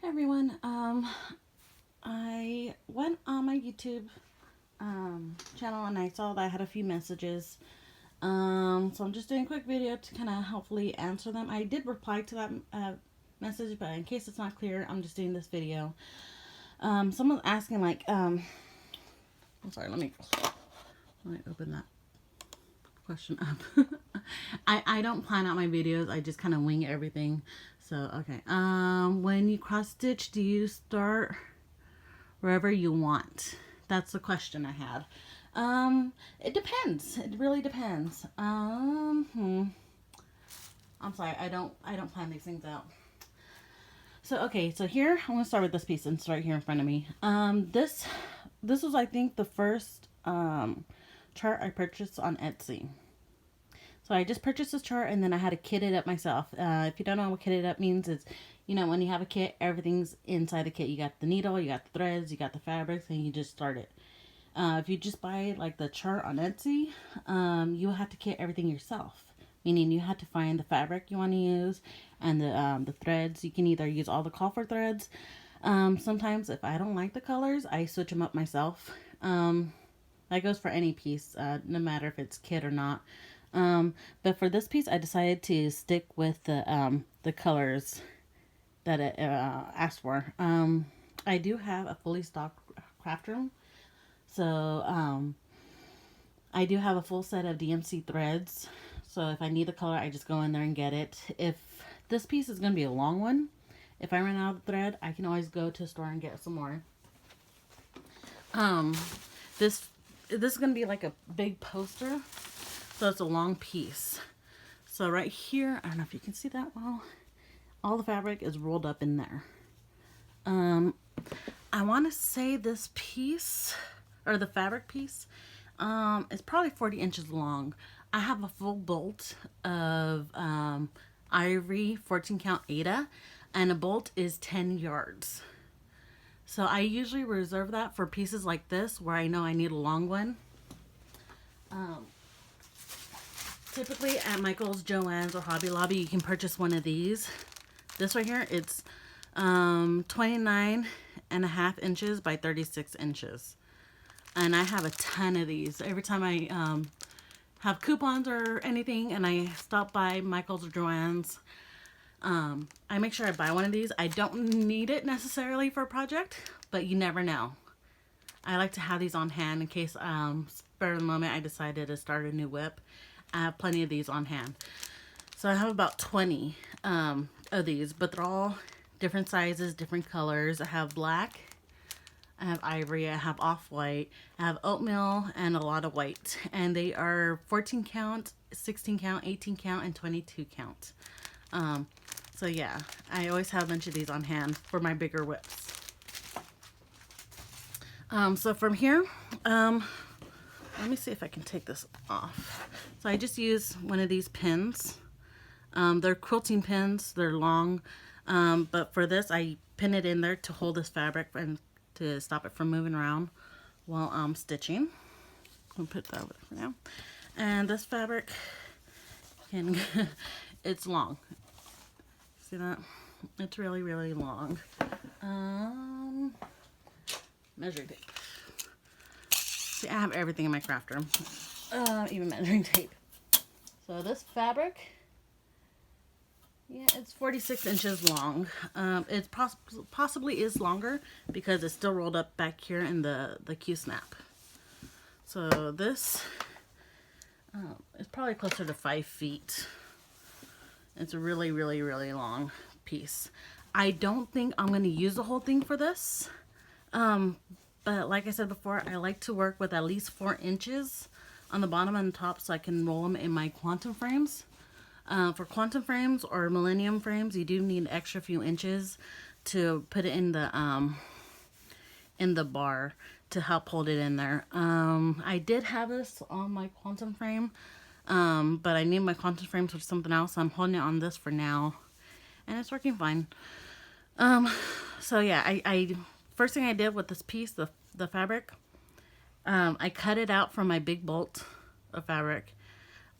Hi everyone. I went on my YouTube channel and I saw that I had a few messages. So I'm just doing a quick video to kind of hopefully answer them. I did reply to that message, but in case it's not clear, I'm just doing this video. Someone's asking I'm sorry, let me open that question up. I don't plan out my videos. I just kind of wing everything. So, okay. When you cross stitch, do you start wherever you want? That's the question I had. It depends. It really depends. I'm sorry. I don't plan these things out. So, okay. So here, I'm going to start with this piece and it's right here in front of me. This was, I think, the first, chart I purchased on Etsy. So I just purchased this chart and then I had to kit it up myself. If you don't know what kit it up means, it's, when you have a kit, everything's inside the kit. You got the needle, you got the threads, you got the fabrics, and you just start it. If you just buy like the chart on Etsy, you have to kit everything yourself. Meaning you have to find the fabric you want to use and the threads. You can either use all the call for threads. Sometimes if I don't like the colors, I switch them up myself. That goes for any piece, no matter if it's kit or not. But for this piece, I decided to stick with the colors that it asked for. I do have a fully stocked craft room. So, I do have a full set of DMC threads. So if I need the color, I just go in there and get it. If this piece is going to be a long one, if I run out of thread, I can always go to a store and get some more. This is going to be like a big poster. So it's a long piece. So right here, I don't know if you can see that well. All the fabric is rolled up in there. I want to say this piece, or the fabric piece, is probably 40 inches long. I have a full bolt of ivory 14 count Aida, and a bolt is 10 yards. So I usually reserve that for pieces like this where I know I need a long one. Typically at Michael's, Joann's, or Hobby Lobby, you can purchase one of these. This right here, it's 29 and a half inches by 36 inches. And I have a ton of these. Every time I have coupons or anything and I stop by Michael's or Joann's, I make sure I buy one of these. I don't need it necessarily for a project, but you never know. I like to have these on hand in case, spur of the moment, I decided to start a new WIP. I have plenty of these on hand. So I have about 20 of these, but they're all different sizes, different colors. I have black, I have ivory, I have off-white, I have oatmeal, and a lot of white. And they are 14 count, 16 count, 18 count, and 22 count. So yeah, I always have a bunch of these on hand for my bigger WIPs. So from here, let me see if I can take this off. So I just use one of these pins. They're quilting pins. They're long. But for this, I pin it in there to hold this fabric and to stop it from moving around while I'm stitching. I'll put that over for now. And this fabric, it's long. See that? It's really, really long. Measuring tape. See, I have everything in my craft room, even measuring tape. So this fabric, yeah, it's 46 inches long. It possibly is longer because it's still rolled up back here in the Q-snap. So this is probably closer to 5 feet. It's a really, really, really long piece. I don't think I'm going to use the whole thing for this. But like I said before, I like to work with at least 4 inches on the bottom and the top so I can roll them in my quantum frames. For quantum frames or millennium frames, you do need an extra few inches to put it in the bar to help hold it in there. I did have this on my quantum frame, but I need my quantum frames with something else. So I'm holding it on this for now, and it's working fine. So yeah, I first thing I did with this piece, the fabric, I cut it out from my big bolt of fabric.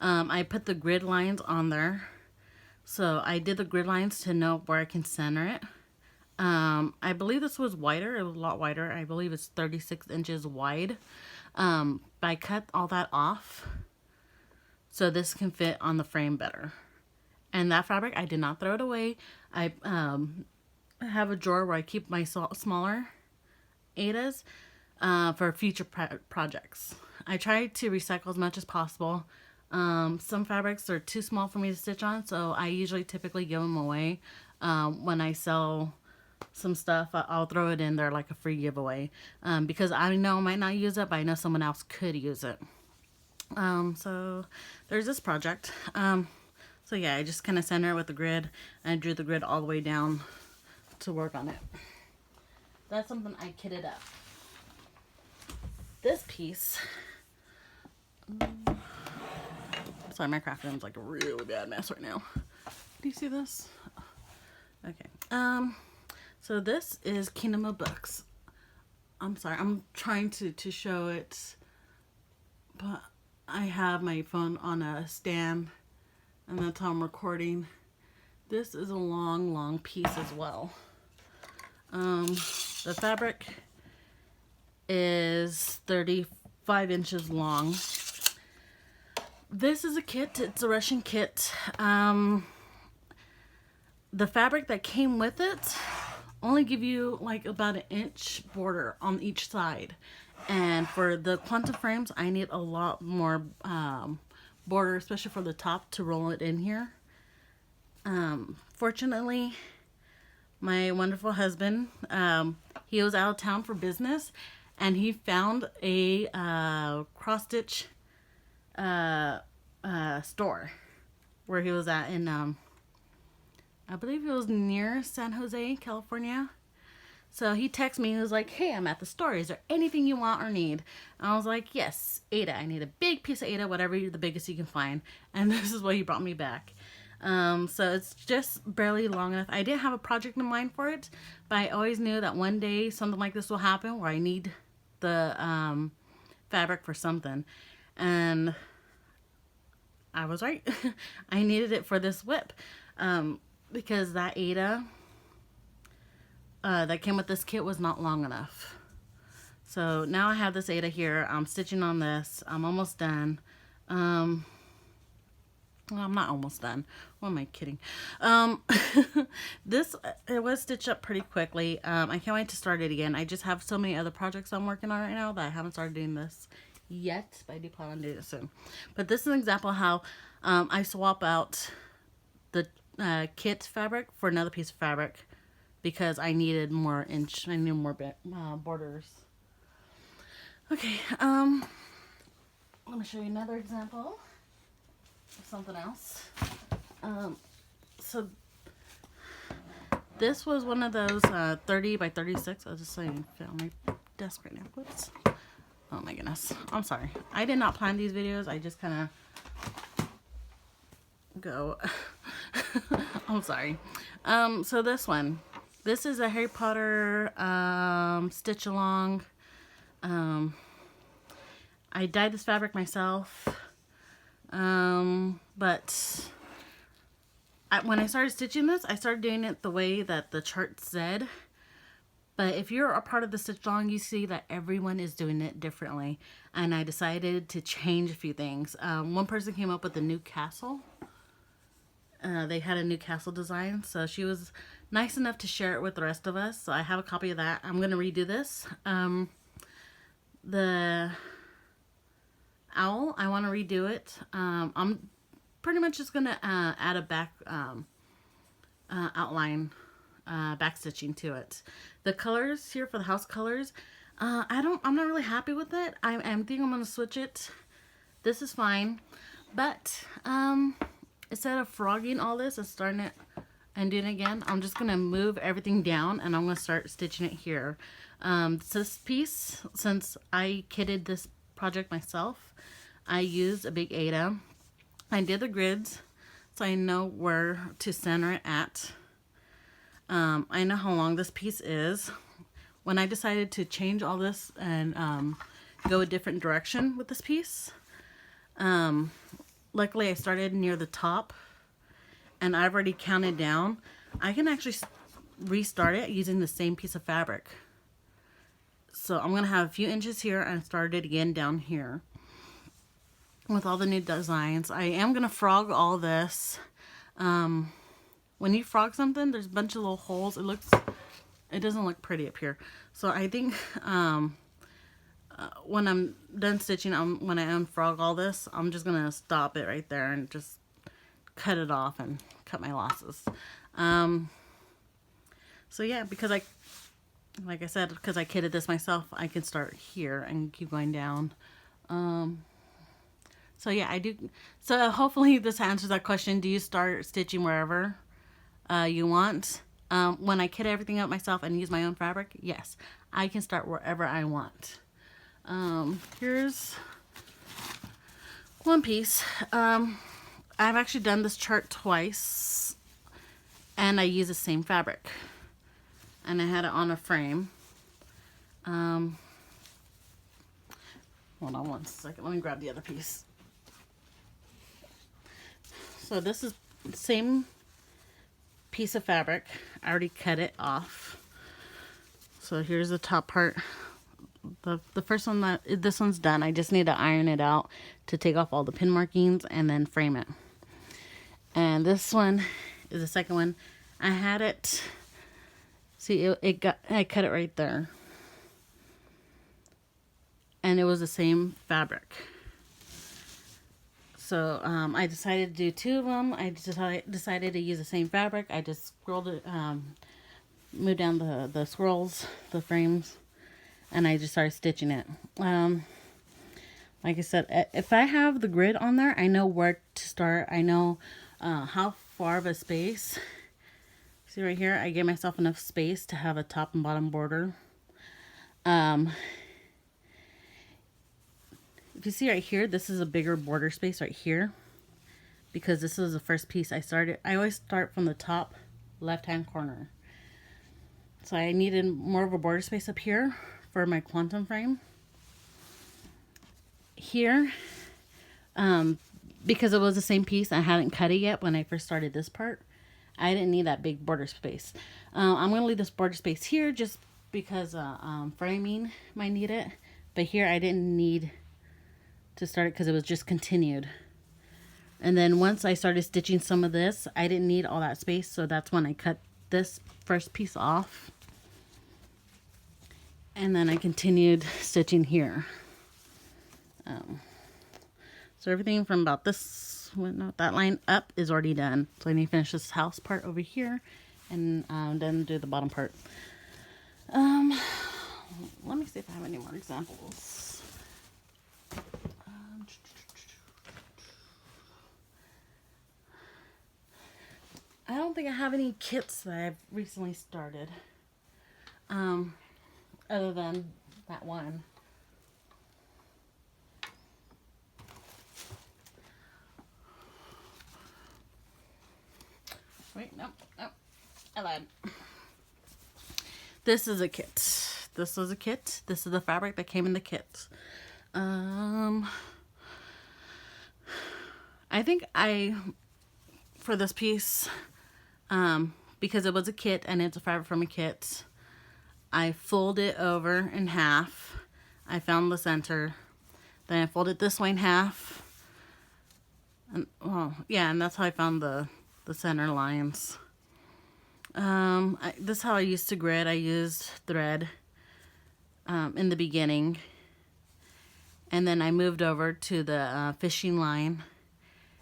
I put the grid lines on there. So I did the grid lines to know where I can center it. I believe this was wider. It was a lot wider. I believe it's 36 inches wide. But I cut all that off so this can fit on the frame better. And that fabric, I did not throw it away. I have a drawer where I keep my smaller Aidas for future projects. I try to recycle as much as possible. Some fabrics are too small for me to stitch on, so I usually typically give them away. When I sell some stuff, I'll throw it in there like a free giveaway, because I know I might not use it, but I know someone else could use it. So there's this project. So yeah, I just kind of center it with the grid, and I drew the grid all the way down to work on it. That's something I kitted up. This piece, sorry, my craft room's like a really bad mess right now. Do you see this? Okay. So this is Kingdom of Books. I'm sorry, I'm trying to show it, but I have my phone on a stand, and that's how I'm recording. This is a long piece as well. The fabric is 35 inches long. This is a kit. It's a Russian kit. The fabric that came with it only give you like about 1-inch border on each side. And for the quantum frames, I need a lot more border, especially for the top, to roll it in here. Fortunately, my wonderful husband, he was out of town for business, and he found a cross-stitch store where he was at in, I believe it was near San Jose, California. So he texted me, he was like, hey, I'm at the store. Is there anything you want or need? And I was like, yes, Aida. I need a big piece of Aida, whatever the biggest you can find. And this is what he brought me back. So it's just barely long enough. I didn't have a project in mind for it, but I always knew that one day something like this will happen where I need the fabric for something. And I was right. I needed it for this WIP. Because that Aida that came with this kit was not long enough. So now I have this Aida here. I'm stitching on this. I'm almost done. Well, I'm not almost done. What am I kidding? This, it was stitched up pretty quickly. I can't wait to start it again. I just have so many other projects I'm working on right now that I haven't started doing this yet, but I do plan on doing it soon. But this is an example of how I swap out the kit fabric for another piece of fabric because I needed more borders. Okay, let me show you another example of something else. So this was one of those 30 by 36. I'll just say fit on my desk right now. Whoops. Oh my goodness. I'm sorry. I did not plan these videos. I just kind of go. I'm sorry. So this one. This is a Harry Potter stitch along. I dyed this fabric myself. But when I started stitching this, I started doing it the way that the chart said. But if you're a part of the stitch along, you see that everyone is doing it differently. And I decided to change a few things. One person came up with a new castle. They had a new castle design. So she was nice enough to share it with the rest of us. So I have a copy of that. I'm going to redo this. The owl, I want to redo it. I'm pretty much just going to add a back outline, back stitching to it. The colors here for the house colors, I'm not really happy with it. I think I'm going to switch it. This is fine, but instead of frogging all this and starting it and doing it again, I'm just going to move everything down and I'm going to start stitching it here. This piece, since I kitted this project myself, I used a big Aida. I did the grids so I know where to center it at. I know how long this piece is. When I decided to change all this and go a different direction with this piece, luckily I started near the top and I've already counted down. I can actually restart it using the same piece of fabric. So I'm going to have a few inches here and start it again down here with all the new designs. I am going to frog all this. When you frog something, there's a bunch of little holes. It doesn't look pretty up here. So I think when I'm done stitching, when I unfrog all this, I'm just going to stop it right there and just cut it off and cut my losses. So yeah, because like I said, because I kitted this myself, I can start here and keep going down. So yeah, I do. So hopefully this answers that question. Do you start stitching wherever you want? When I kit everything up myself and use my own fabric, yes, I can start wherever I want. Here's one piece. I've actually done this chart twice, and I use the same fabric. And I had it on a frame. Hold on one second. Let me grab the other piece. So this is the same piece of fabric. I already cut it off. So here's the top part. The first one, this one's done. I just need to iron it out to take off all the pin markings and then frame it. And this one is the second one. I had it. See, I cut it right there. And it was the same fabric. So I decided to do two of them. I decided to use the same fabric. I just scrolled it, moved down the scrolls, the frames, and I just started stitching it. Like I said, if I have the grid on there, I know where to start. I know how far of a space. See right here, I gave myself enough space to have a top and bottom border. If you see right here, this is a bigger border space right here, because this is the first piece I started. I always start from the top left-hand corner. So I needed more of a border space up here for my quantum frame. Here, because it was the same piece, I hadn't cut it yet when I first started this part. I didn't need that big border space. I'm going to leave this border space here just because framing might need it. But here I didn't need to start it because it was just continued. And then once I started stitching some of this, I didn't need all that space. So that's when I cut this first piece off. And then I continued stitching here. So everything from about this, that line up is already done. So I need to finish this house part over here and then do the bottom part. Let me see if I have any more examples. I don't think I have any kits that I've recently started. Other than that one. Wait, no. I lied. This is a kit. This is a kit. This is the fabric that came in the kit. I think for this piece, because it was a kit and it's a fabric from a kit, I fold it over in half. I found the center. Then I folded this way in half. And, and that's how I found the center lines. This is how I used to grid. I used thread in the beginning. And then I moved over to the fishing line.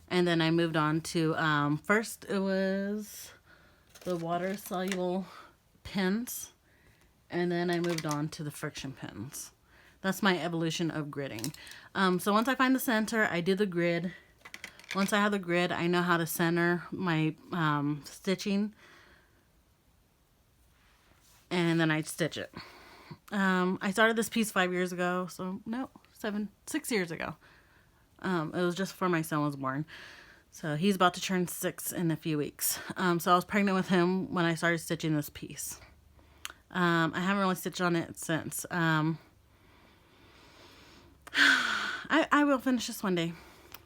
And then I moved on to, first it was the water-soluble pins. And then I moved on to the friction pins. That's my evolution of gridding. So once I find the center, I do the grid. Once I have the grid, I know how to center my stitching. And then I stitch it. I started this piece 5 years ago. So, no, 6 years ago. It was just before my son was born. So he's about to turn 6 in a few weeks. So I was pregnant with him when I started stitching this piece. I haven't really stitched on it since. I will finish this one day.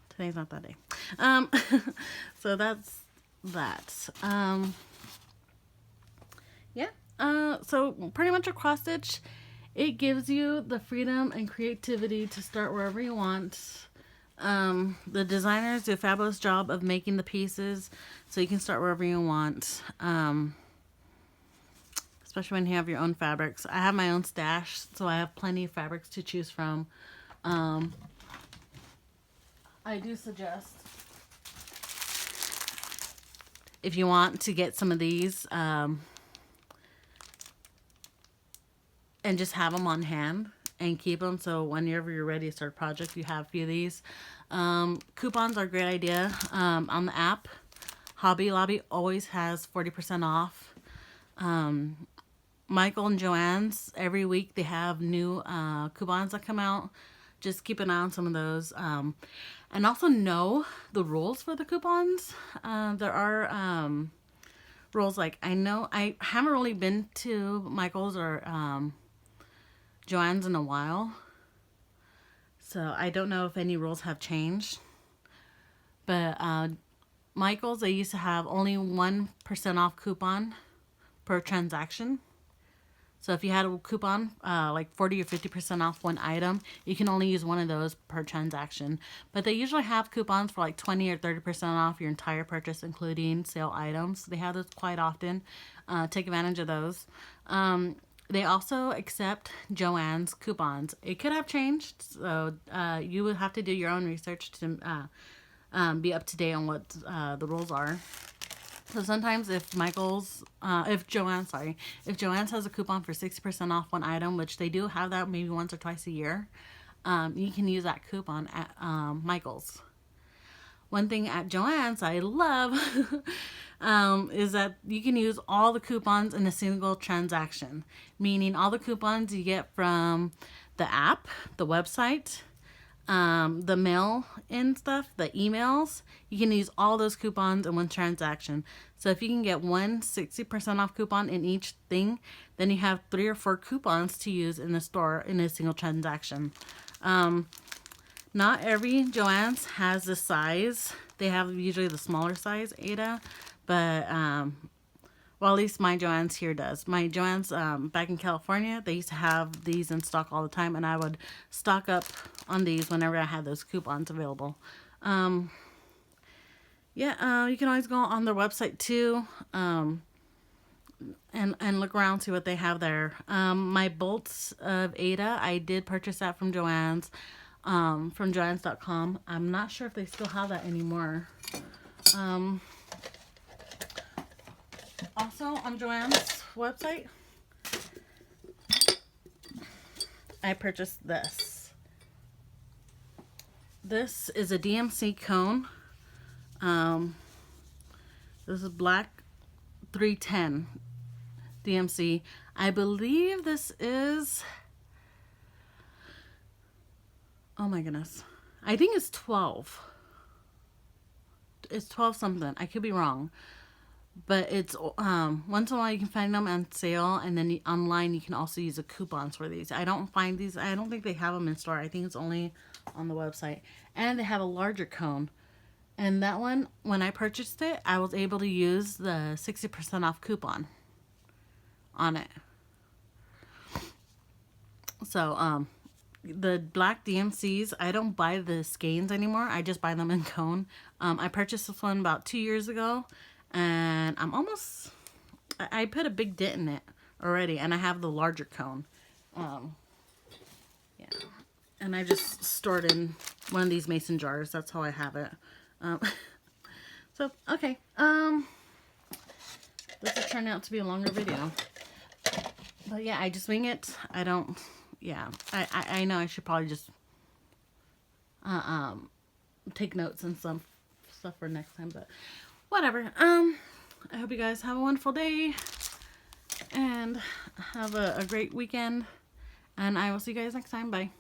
Today's not that day. So that's that. yeah. So pretty much a cross stitch, it gives you the freedom and creativity to start wherever you want. The designers do a fabulous job of making the pieces, so you can start wherever you want. Especially when you have your own fabrics. I have my own stash, so I have plenty of fabrics to choose from. I do suggest, if you want to get some of these, and just have them on hand and keep them, so whenever you're ready to start a project, you have a few of these. Coupons are a great idea. On the app, Hobby Lobby always has 40% off. Michael and Joann's, every week they have new coupons that come out. Just keep an eye on some of those. And also know the rules for the coupons. There are rules, like, I know I haven't really been to Michael's or Joann's in a while, so I don't know if any rules have changed. But Michael's, they used to have only 1% off coupon per transaction. So if you had a coupon, like 40 or 50% off one item, you can only use one of those per transaction. But they usually have coupons for like 20 or 30% off your entire purchase, including sale items. They have those quite often. Take advantage of those. They also accept Joann's coupons. It could have changed, so you would have to do your own research to be up to date on what the rules are. So sometimes if Joann's has a coupon for 60% off one item, which they do have that maybe once or twice a year, you can use that coupon at Michael's. One thing at Joann's I love is that you can use all the coupons in a single transaction, meaning all the coupons you get from the app, the website, the mail in stuff, the emails, you can use all those coupons in one transaction. So if you can get 60% off coupon in each thing, then you have 3 or 4 coupons to use in the store in a single transaction. Not every Joann's has the size. They have usually the smaller size Ada, but well, at least my Joann's here does. My Joann's back in California, they used to have these in stock all the time, and I would stock up on these whenever I had those coupons available. Yeah, you can always go on their website too, and look around, see what they have there. My bolts of Ada, I did purchase that from Joann's, from Joann's.com. I'm not sure if they still have that anymore. Also on Joann's website, I purchased this. This is a DMC cone. This is black 310 DMC. I believe this is, oh my goodness, I think it's 12. It's 12 something. I could be wrong. But it's once in a while you can find them on sale, and then online you can also use the coupons for these. I don't find these, I don't think they have them in store. I think it's only on the website. And they have a larger cone. And that one, when I purchased it, I was able to use the 60% off coupon on it. So the black DMCs, I don't buy the skeins anymore. I just buy them in cone. I purchased this one about 2 years ago. And I put a big dent in it already, and I have the larger cone. Yeah. And I just stored in one of these mason jars. That's how I have it. So, okay. This has turned out to be a longer video. But yeah, I just wing it. I don't, yeah. I know I should probably just take notes and some stuff for next time, but whatever. I hope you guys have a wonderful day and have a great weekend, and I will see you guys next time. Bye.